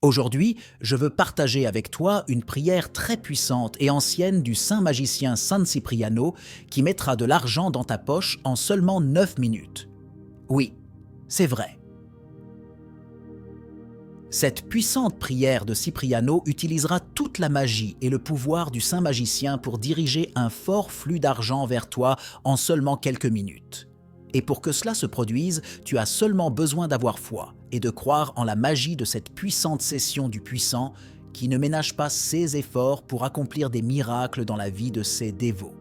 Aujourd'hui, je veux partager avec toi une prière très puissante et ancienne du saint magicien San Cipriano qui mettra de l'argent dans ta poche en seulement 9 minutes. Oui, c'est vrai. Cette puissante prière de Cipriano utilisera toute la magie et le pouvoir du saint magicien pour diriger un fort flux d'argent vers toi en seulement quelques minutes. Et pour que cela se produise, tu as seulement besoin d'avoir foi et de croire en la magie de cette puissante session du puissant qui ne ménage pas ses efforts pour accomplir des miracles dans la vie de ses dévots.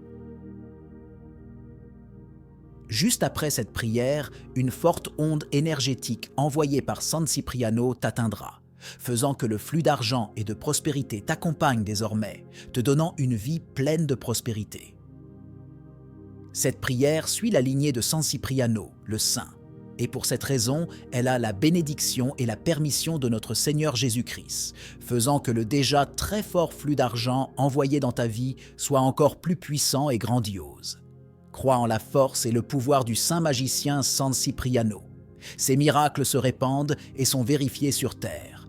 Juste après cette prière, une forte onde énergétique envoyée par San Cipriano t'atteindra, faisant que le flux d'argent et de prospérité t'accompagne désormais, te donnant une vie pleine de prospérité. Cette prière suit la lignée de San Cipriano, le saint, et pour cette raison, elle a la bénédiction et la permission de notre Seigneur Jésus-Christ, faisant que le déjà très fort flux d'argent envoyé dans ta vie soit encore plus puissant et grandiose. Crois en la force et le pouvoir du saint magicien San Cipriano. Ses miracles se répandent et sont vérifiés sur terre.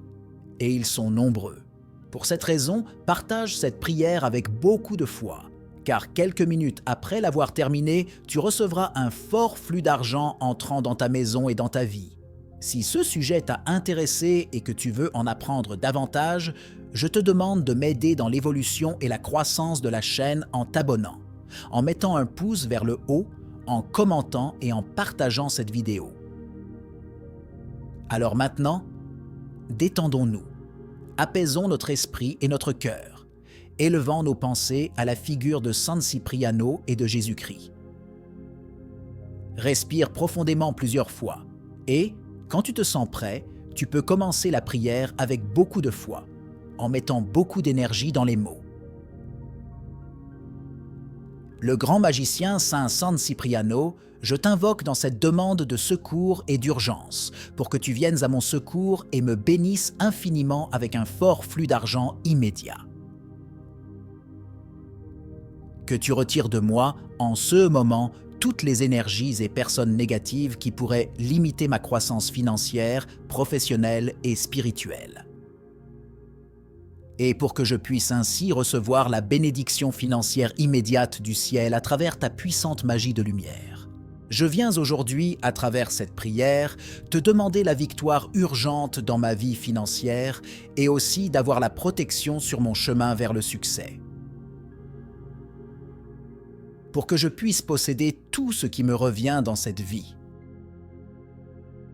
Et ils sont nombreux. Pour cette raison, partage cette prière avec beaucoup de foi, car quelques minutes après l'avoir terminée, tu recevras un fort flux d'argent entrant dans ta maison et dans ta vie. Si ce sujet t'a intéressé et que tu veux en apprendre davantage, je te demande de m'aider dans l'évolution et la croissance de la chaîne en t'abonnant, en mettant un pouce vers le haut, en commentant et en partageant cette vidéo. Alors maintenant, détendons-nous, apaisons notre esprit et notre cœur, élevant nos pensées à la figure de San Cipriano et de Jésus-Christ. Respire profondément plusieurs fois et, quand tu te sens prêt, tu peux commencer la prière avec beaucoup de foi, en mettant beaucoup d'énergie dans les mots. Le grand magicien Saint San Cipriano, je t'invoque dans cette demande de secours et d'urgence, pour que tu viennes à mon secours et me bénisses infiniment avec un fort flux d'argent immédiat. Que tu retires de moi, en ce moment, toutes les énergies et personnes négatives qui pourraient limiter ma croissance financière, professionnelle et spirituelle. Et pour que je puisse ainsi recevoir la bénédiction financière immédiate du ciel à travers ta puissante magie de lumière. Je viens aujourd'hui, à travers cette prière, te demander la victoire urgente dans ma vie financière et aussi d'avoir la protection sur mon chemin vers le succès. Pour que je puisse posséder tout ce qui me revient dans cette vie.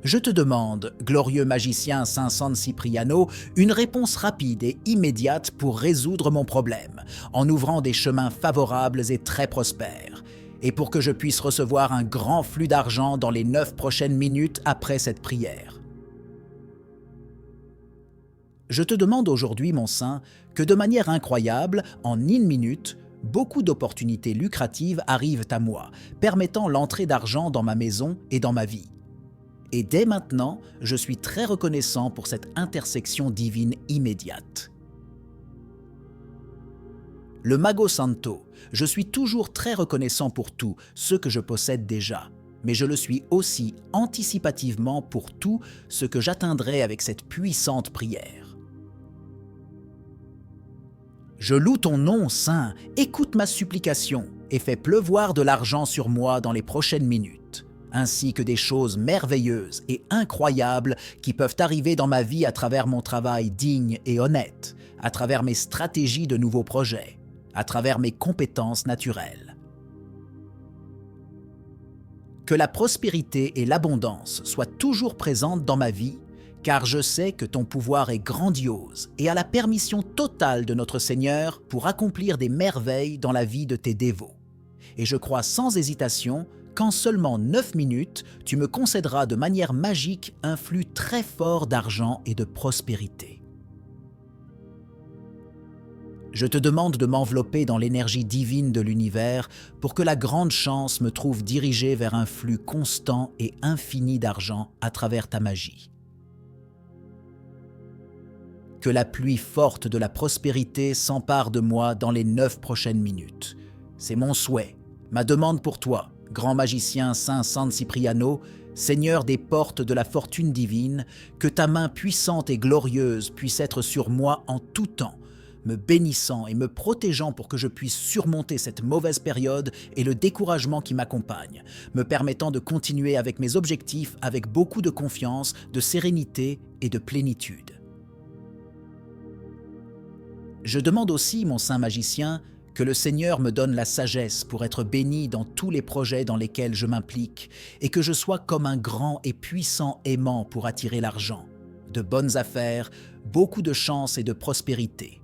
Je te demande, glorieux magicien Saint San Cipriano, une réponse rapide et immédiate pour résoudre mon problème, en ouvrant des chemins favorables et très prospères, et pour que je puisse recevoir un grand flux d'argent dans les 9 prochaines minutes après cette prière. Je te demande aujourd'hui, mon saint, que de manière incroyable, en 1 minute, beaucoup d'opportunités lucratives arrivent à moi, permettant l'entrée d'argent dans ma maison et dans ma vie. Et dès maintenant, je suis très reconnaissant pour cette intersection divine immédiate. Le Mago Santo, je suis toujours très reconnaissant pour tout ce que je possède déjà, mais je le suis aussi anticipativement pour tout ce que j'atteindrai avec cette puissante prière. Je loue ton nom, Saint, écoute ma supplication et fais pleuvoir de l'argent sur moi dans les prochaines minutes, ainsi que des choses merveilleuses et incroyables qui peuvent arriver dans ma vie à travers mon travail digne et honnête, à travers mes stratégies de nouveaux projets, à travers mes compétences naturelles. Que la prospérité et l'abondance soient toujours présentes dans ma vie, car je sais que ton pouvoir est grandiose et a la permission totale de notre Seigneur pour accomplir des merveilles dans la vie de tes dévots. Et je crois sans hésitation qu'en seulement 9 minutes, tu me concéderas de manière magique un flux très fort d'argent et de prospérité. Je te demande de m'envelopper dans l'énergie divine de l'univers pour que la grande chance me trouve dirigé vers un flux constant et infini d'argent à travers ta magie. Que la pluie forte de la prospérité s'empare de moi dans les 9 prochaines minutes. C'est mon souhait, ma demande pour toi, Grand magicien Saint San Cipriano, Seigneur des portes de la fortune divine, que ta main puissante et glorieuse puisse être sur moi en tout temps, me bénissant et me protégeant pour que je puisse surmonter cette mauvaise période et le découragement qui m'accompagne, me permettant de continuer avec mes objectifs avec beaucoup de confiance, de sérénité et de plénitude. Je demande aussi, mon saint magicien, que le Seigneur me donne la sagesse pour être béni dans tous les projets dans lesquels je m'implique et que je sois comme un grand et puissant aimant pour attirer l'argent, de bonnes affaires, beaucoup de chance et de prospérité.